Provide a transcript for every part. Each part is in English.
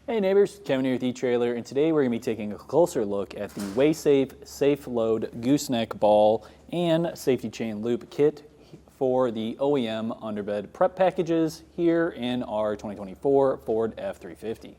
Hey neighbors, Kevin here with eTrailer, and today we're going to be taking a closer look at the Weigh Safe Safe Load Gooseneck Ball and Safety Chain Loop Kit for the OEM underbed prep packages here in our 2024 Ford F350.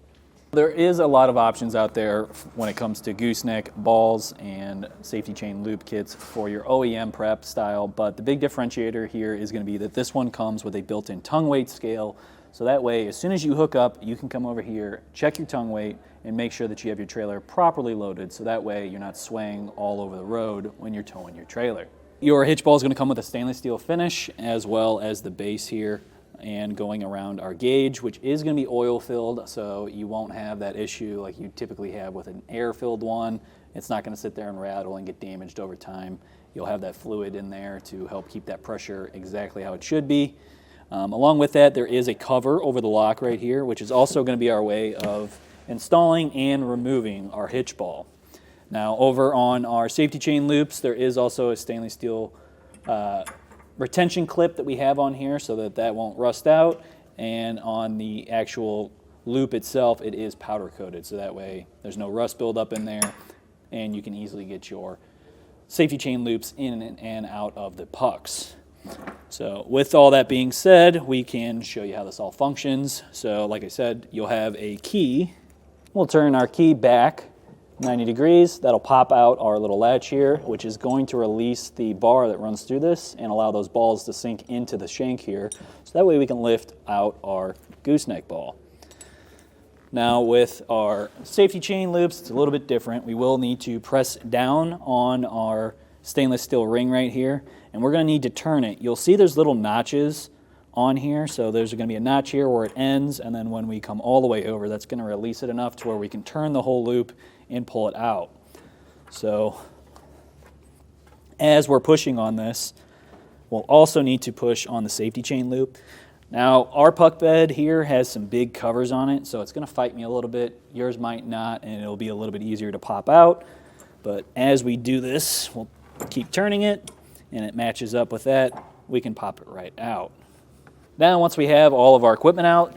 There is a lot of options out there when it comes to gooseneck balls and safety chain loop kits for your OEM prep style, but the big differentiator here is going to be that this one comes with a built-in tongue weight scale. So that way, as soon as you hook up, you can come over here, check your tongue weight, and make sure that you have your trailer properly loaded, so that way you're not swaying all over the road when you're towing your trailer. Your hitch ball is going to come with a stainless steel finish, as well as the base here, and going around our gauge, which is going to be oil filled, so you won't have that issue like you typically have with an air filled one. It's not going to sit there and rattle and get damaged over time. You'll have that fluid in there to help keep that pressure exactly how it should be. Along with that, there is a cover over the lock right here, which is also going to be our way of installing and removing our hitch ball. Now, over on our safety chain loops, there is also a stainless steel retention clip that we have on here so that that won't rust out. And on the actual loop itself, it is powder coated, so that way there's no rust buildup in there, and you can easily get your safety chain loops in and out of the pucks. So with all that being said, we can show you how this all functions. So like I said, you'll have a key. We'll turn our key back 90 degrees. That'll pop out our little latch here, which is going to release the bar that runs through this and allow those balls to sink into the shank here. So that way we can lift out our gooseneck ball. Now with our safety chain loops, it's a little bit different. We will need to press down on our stainless steel ring right here, and we're going to need to turn it. You'll see there's little notches on here, so there's going to be a notch here where it ends, and then when we come all the way over, that's going to release it enough to where we can turn the whole loop and pull it out. So as we're pushing on this, we'll also need to push on the safety chain loop. Now our puck bed here has some big covers on it, so it's going to fight me a little bit. Yours might not, and it'll be a little bit easier to pop out. But as we do this, we'll keep turning it, and it matches up with that. We can pop it right out. Now, once we have all of our equipment out,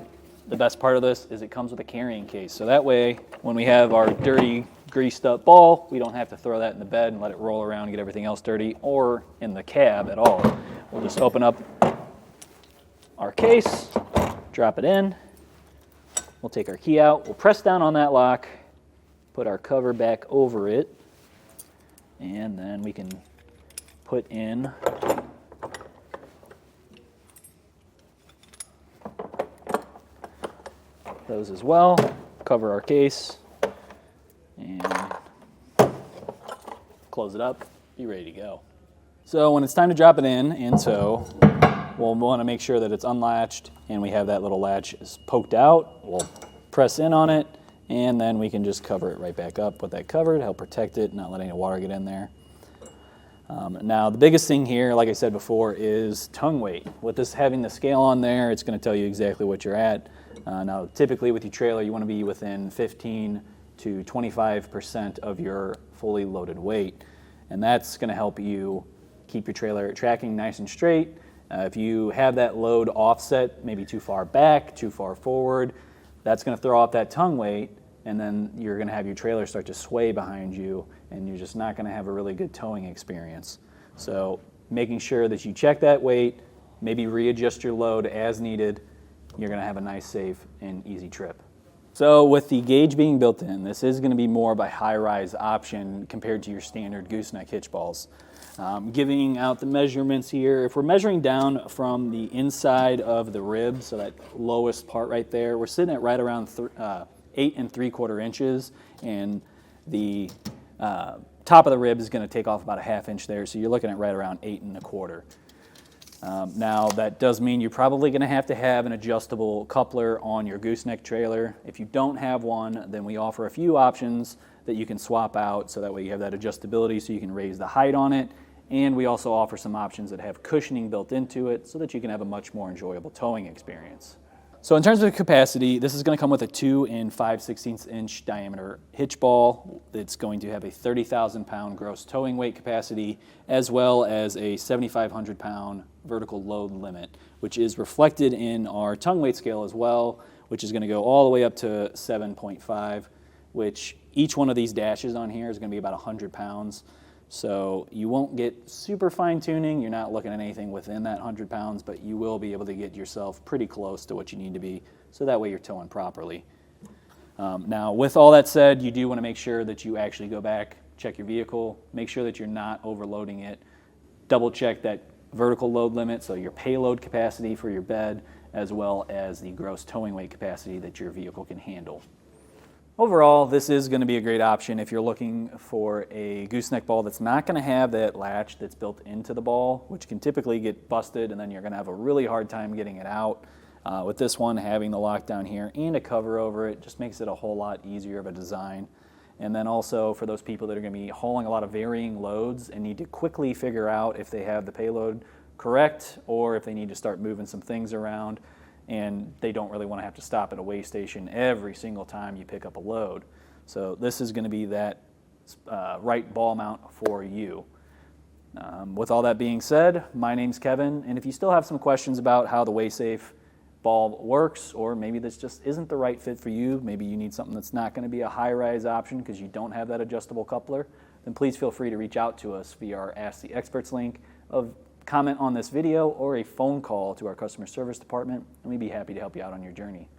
the best part of this is it comes with a carrying case. So that way, when we have our dirty, greased up ball, we don't have to throw that in the bed and let it roll around and get everything else dirty, or in the cab at all. We'll just open up our case, drop it in. We'll take our key out. We'll press down on that lock, put our cover back over it, and then we can put in those as well, cover our case, and close it up, be ready to go. So when it's time to drop it in and tow, we'll want to make sure that it's unlatched and we have that little latch is poked out. We'll press in on it, and then we can just cover it right back up with that cover to help protect it, not let any water get in there. Now the biggest thing here, like I said before, is tongue weight. With this having the scale on there, it's going to tell you exactly what you're at. Now typically with your trailer, you want to be within 15 to 25% of your fully loaded weight, and that's going to help you keep your trailer tracking nice and straight. If you have that load offset, maybe too far back, too far forward, that's going to throw off that tongue weight, and then you're going to have your trailer start to sway behind you, and you're just not going to have a really good towing experience. So making sure that you check that weight, maybe readjust your load as needed, you're going to have a nice, safe, and easy trip. So with the gauge being built in, this is going to be more of a high-rise option compared to your standard gooseneck hitch balls. Giving out the measurements here, if we're measuring down from the inside of the rib, so that lowest part right there, we're sitting at right around 8 3/4 inches, and the top of the rib is going to take off about a ½ inch there, so you're looking at right around 8 1/4. Now that does mean you're probably going to have an adjustable coupler on your gooseneck trailer. If you don't have one, then we offer a few options that you can swap out, so that way you have that adjustability so you can raise the height on it. And we also offer some options that have cushioning built into it so that you can have a much more enjoyable towing experience. So in terms of capacity, this is going to come with a 2 5/16 inch diameter hitch ball. It's going to have a 30,000 pound gross towing weight capacity, as well as a 7,500 pound vertical load limit, which is reflected in our tongue weight scale as well, which is going to go all the way up to 7.5, which each one of these dashes on here is going to be about 100 pounds. So you won't get super fine tuning. You're not looking at anything within that 100 pounds, but you will be able to get yourself pretty close to what you need to be, so that way you're towing properly. Now, with all that said, you do want to make sure that you actually go back, check your vehicle, make sure that you're not overloading it, double check that vertical load limit, so your payload capacity for your bed, as well as the gross towing weight capacity that your vehicle can handle. Overall, this is going to be a great option if you're looking for a gooseneck ball that's not going to have that latch that's built into the ball, which can typically get busted, and then you're going to have a really hard time getting it out. With this one, having the lockdown here and a cover over it just makes it a whole lot easier of a design. And then also for those people that are going to be hauling a lot of varying loads and need to quickly figure out if they have the payload correct or if they need to start moving some things around, and they don't really want to have to stop at a weigh station every single time you pick up a load. So this is going to be that right ball mount for you. With all that being said, my name's Kevin, and if you still have some questions about how the Weigh Safe ball works, or maybe this just isn't the right fit for you, maybe you need something that's not going to be a high-rise option because you don't have that adjustable coupler, then please feel free to reach out to us via our Ask the Experts link, comment on this video, or a phone call to our customer service department, and we'd be happy to help you out on your journey.